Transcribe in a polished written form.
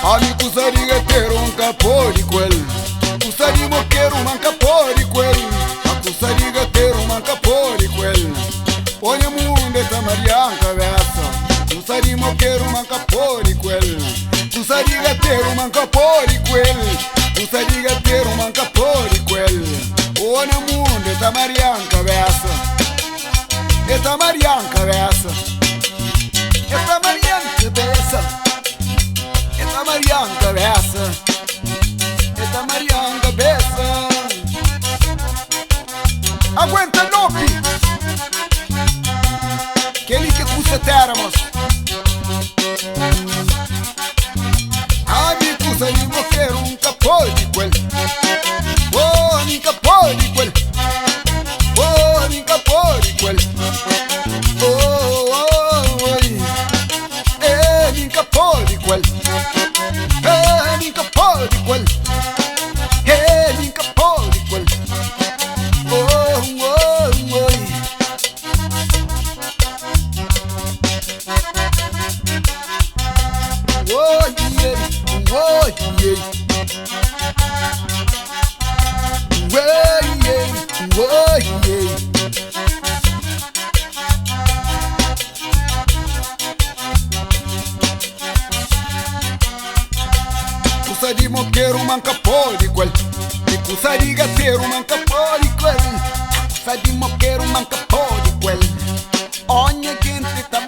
Ami kusariga teru un capo di quel. Kusari mokeru man capo di quel. A kusariga teru man capo di quel. Ogni munde tamarianca versa. Kusari mokeru man capo di quel. Kusariga teru man capo di quel. Kusariga teru man capo di quel. Ogni munde tamarianca versa. E tamarianca versa. E tamarianca versa. Esta Marianca beça, esta Marianca beça. Aguenta nopi, que ele que custa termos. A mi custa ni moquer un capó de quel. Oh, ni capó de quel. Oh, ni capó de quel. Oh, oh, oh, ni capó de quel. Minca po' di quel, minca po' di quel. Oh, oh, oh. Oh, yeah, oh, yeah. Oh, yeah, oh, yeah. Cusa di moquero manca po' di quel. E cusa di gattero manca po' di quel. Cusa di moquero manca po' di quel. Ogni gente sta